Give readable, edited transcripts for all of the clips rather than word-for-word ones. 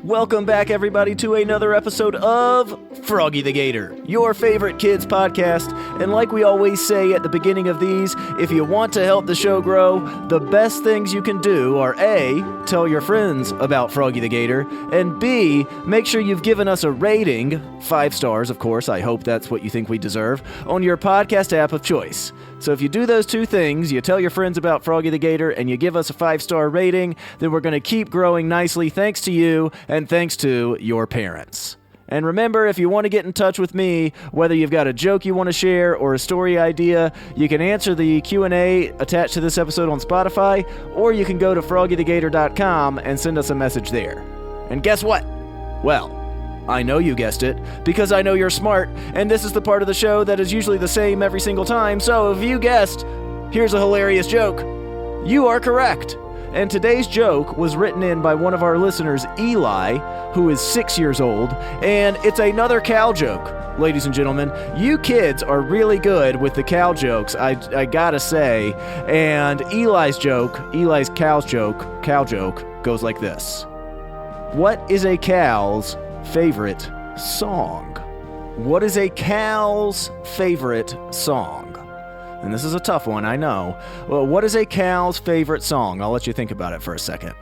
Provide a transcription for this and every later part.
Welcome back, everybody, to another episode of Froggy the Gator, your favorite kids podcast. And like we always say at the beginning of these, if you want to help the show grow, the best things you can do are A, tell your friends about Froggy the Gator, and B, make sure you've given us a rating, 5 stars, of course, I hope that's what you think we deserve, on your podcast app of choice. So if you do those two things, you tell your friends about Froggy the Gator, and you give us a 5-star rating, then we're going to keep growing nicely thanks to you and thanks to your parents. And remember, if you want to get in touch with me, whether you've got a joke you want to share or a story idea, you can answer the Q&A attached to this episode on Spotify, or you can go to froggythegator.com and send us a message there. And guess what? Well, I know you guessed it, because I know you're smart, and this is the part of the show that is usually the same every single time, so if you guessed, here's a hilarious joke. You are correct. And today's joke was written in by one of our listeners, Eli, who is 6 years old, and it's another cow joke. Ladies and gentlemen, you kids are really good with the cow jokes, I gotta say, and Eli's cow joke, goes like this. What is a cow's favorite song? What is a cow's favorite song? And this is a tough one, I know. Well, what is a cow's favorite song? I'll let you think about it for a second.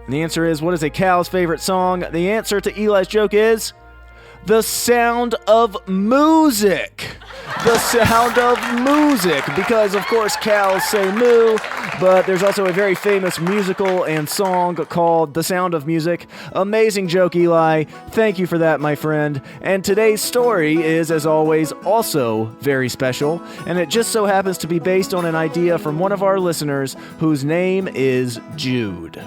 And the answer is, what is a cow's favorite song? The answer to Eli's joke is The Sound of Music. The Sound of Music, because of course cows say moo, but there's also a very famous musical and song called The Sound of Music. Amazing joke, Eli. Thank you for that, my friend. And today's story is, as always, also very special, and it just so happens to be based on an idea from one of our listeners whose name is Jude.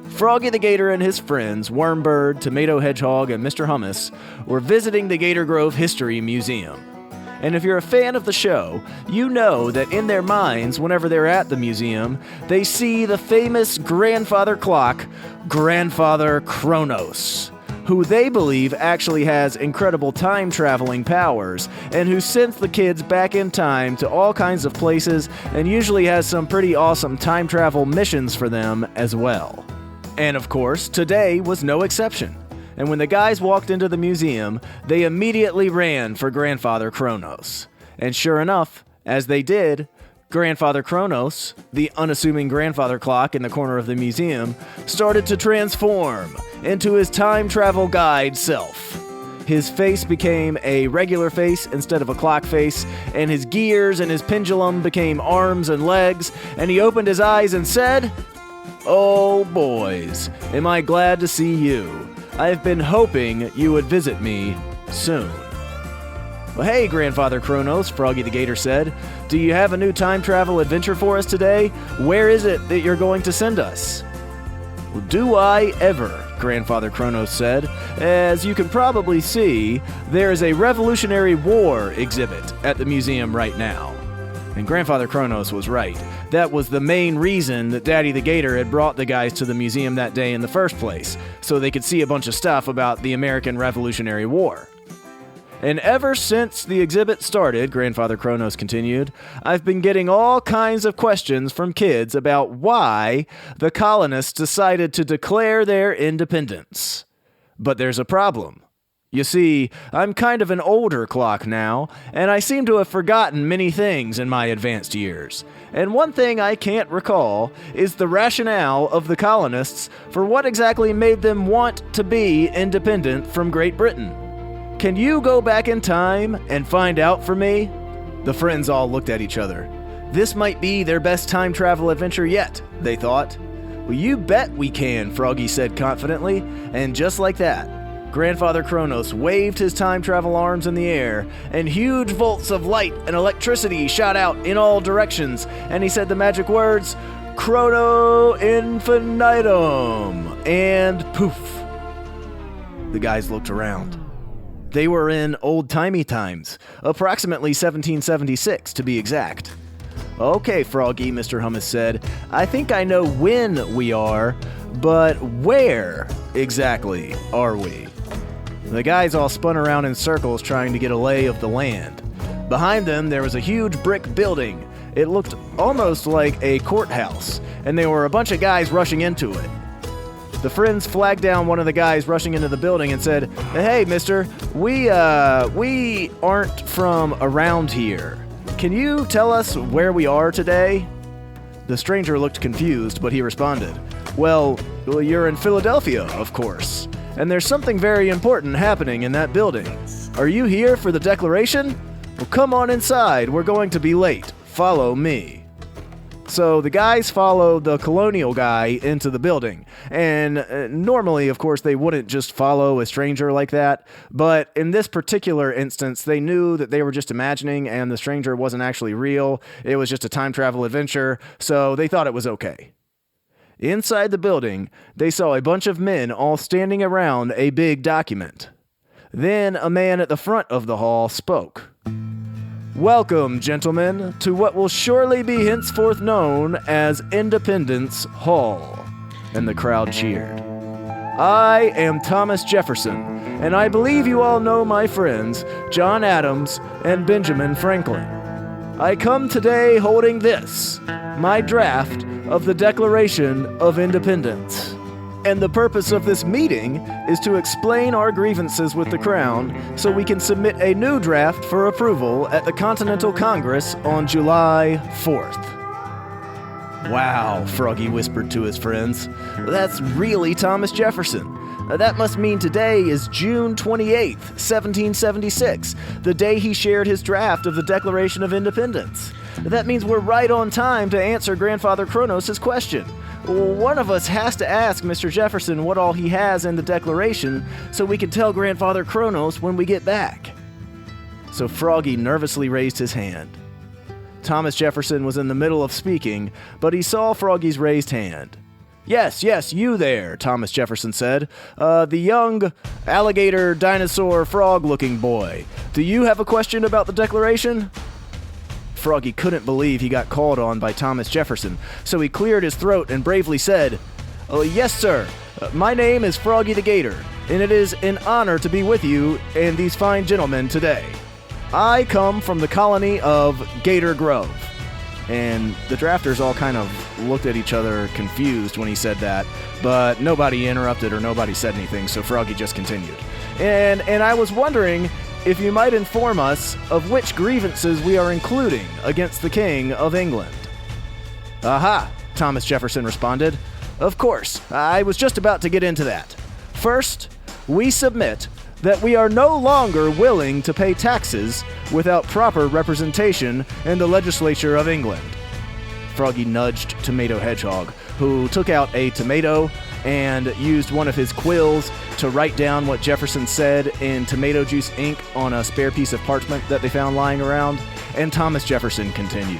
Froggy the Gator and his friends, Wormbird, Tomato Hedgehog, and Mr. Hummus, were visiting the Gator Grove History Museum. And if you're a fan of the show, you know that in their minds, whenever they're at the museum, they see the famous grandfather clock, Grandfather Chronos, who they believe actually has incredible time-traveling powers, and who sends the kids back in time to all kinds of places, and usually has some pretty awesome time travel missions for them as well. And of course, today was no exception. And when the guys walked into the museum, they immediately ran for Grandfather Chronos. And sure enough, as they did, Grandfather Chronos, the unassuming grandfather clock in the corner of the museum, started to transform into his time travel guide self. His face became a regular face instead of a clock face, and his gears and his pendulum became arms and legs, and he opened his eyes and said, "Oh boys, am I glad to see you. I've been hoping you would visit me soon." "Well, hey, Grandfather Chronos," Froggy the Gator said. "Do you have a new time travel adventure for us today? Where is it that you're going to send us?" "Well, do I ever," Grandfather Chronos said. "As you can probably see, there is a Revolutionary War exhibit at the museum right now." And Grandfather Chronos was right. That was the main reason that Daddy the Gator had brought the guys to the museum that day in the first place, so they could see a bunch of stuff about the American Revolutionary War. "And ever since the exhibit started," Grandfather Chronos continued, "I've been getting all kinds of questions from kids about why the colonists decided to declare their independence. But there's a problem. You see, I'm kind of an older clock now, and I seem to have forgotten many things in my advanced years. And one thing I can't recall is the rationale of the colonists for what exactly made them want to be independent from Great Britain. Can you go back in time and find out for me?" The friends all looked at each other. This might be their best time travel adventure yet, they thought. "Well, you bet we can," Froggy said confidently, and just like that, Grandfather Chronos waved his time travel arms in the air, and huge bolts of light and electricity shot out in all directions, and he said the magic words, "Chrono infinitum," and poof. The guys looked around. They were in old-timey times, approximately 1776 to be exact. "Okay, Froggy," Mr. Hummus said, "I think I know when we are, but where exactly are we?" The guys all spun around in circles trying to get a lay of the land. Behind them, there was a huge brick building. It looked almost like a courthouse, and there were a bunch of guys rushing into it. The friends flagged down one of the guys rushing into the building and said, "Hey, mister, we aren't from around here. Can you tell us where we are today?" The stranger looked confused, but he responded, Well, you're in Philadelphia, of course, and there's something very important happening in that building. Are you here for the declaration? Well, come on inside. We're going to be late. Follow me." So the guys followed the colonial guy into the building, and normally, of course, they wouldn't just follow a stranger like that, but in this particular instance, they knew that they were just imagining and the stranger wasn't actually real. It was just a time travel adventure, so they thought it was okay. Inside the building, they saw a bunch of men all standing around a big document. Then a man at the front of the hall spoke. "Welcome, gentlemen, to what will surely be henceforth known as Independence Hall." And the crowd cheered. "I am Thomas Jefferson, and I believe you all know my friends, John Adams and Benjamin Franklin. I come today holding this, my draft of the Declaration of Independence. And the purpose of this meeting is to explain our grievances with the Crown so we can submit a new draft for approval at the Continental Congress on July 4th. "Wow," Froggy whispered to his friends. "That's really Thomas Jefferson. That must mean today is June 28th, 1776, the day he shared his draft of the Declaration of Independence. That means we're right on time to answer Grandfather Chronos' question. One of us has to ask Mr. Jefferson what all he has in the Declaration so we can tell Grandfather Chronos when we get back." So Froggy nervously raised his hand. Thomas Jefferson was in the middle of speaking, but he saw Froggy's raised hand. Yes, you there," Thomas Jefferson said. The young alligator dinosaur frog-looking boy. Do you have a question about the Declaration?" Froggy couldn't believe he got called on by Thomas Jefferson, so he cleared his throat and bravely said, "Yes, sir. My name is Froggy the Gator, and it is an honor to be with you and these fine gentlemen today. I come from the colony of Gator Grove." And the drafters all kind of looked at each other confused when he said that, but nobody interrupted or nobody said anything, so Froggy just continued. And I was wondering if you might inform us of which grievances we are including against the King of England." "Aha," Thomas Jefferson responded. "Of course, I was just about to get into that. First, we submit that we are no longer willing to pay taxes without proper representation in the legislature of England." Froggy nudged Tomato Hedgehog, who took out a tomato and used one of his quills to write down what Jefferson said in tomato juice ink on a spare piece of parchment that they found lying around, and Thomas Jefferson continued.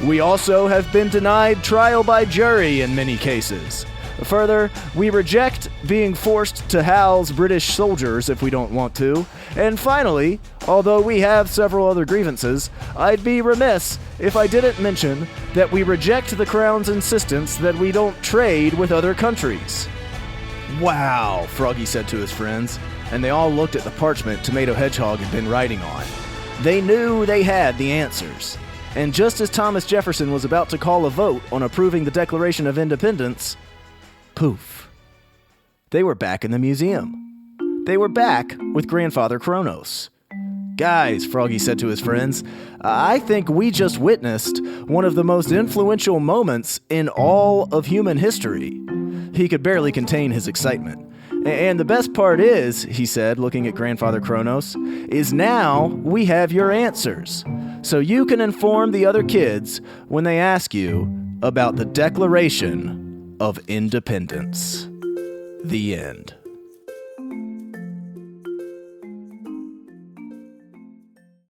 "We also have been denied trial by jury in many cases. Further, we reject being forced to house British soldiers if we don't want to. And finally, although we have several other grievances, I'd be remiss if I didn't mention that we reject the Crown's insistence that we don't trade with other countries." "Wow," Froggy said to his friends, and they all looked at the parchment Tomato Hedgehog had been writing on. They knew they had the answers. And just as Thomas Jefferson was about to call a vote on approving the Declaration of Independence, poof. They were back in the museum. They were back with Grandfather Chronos. "Guys," Froggy said to his friends, "I think we just witnessed one of the most influential moments in all of human history." He could barely contain his excitement. "And the best part is," he said, looking at Grandfather Chronos, "is now we have your answers. So you can inform the other kids when they ask you about the Declaration of Independence." The end.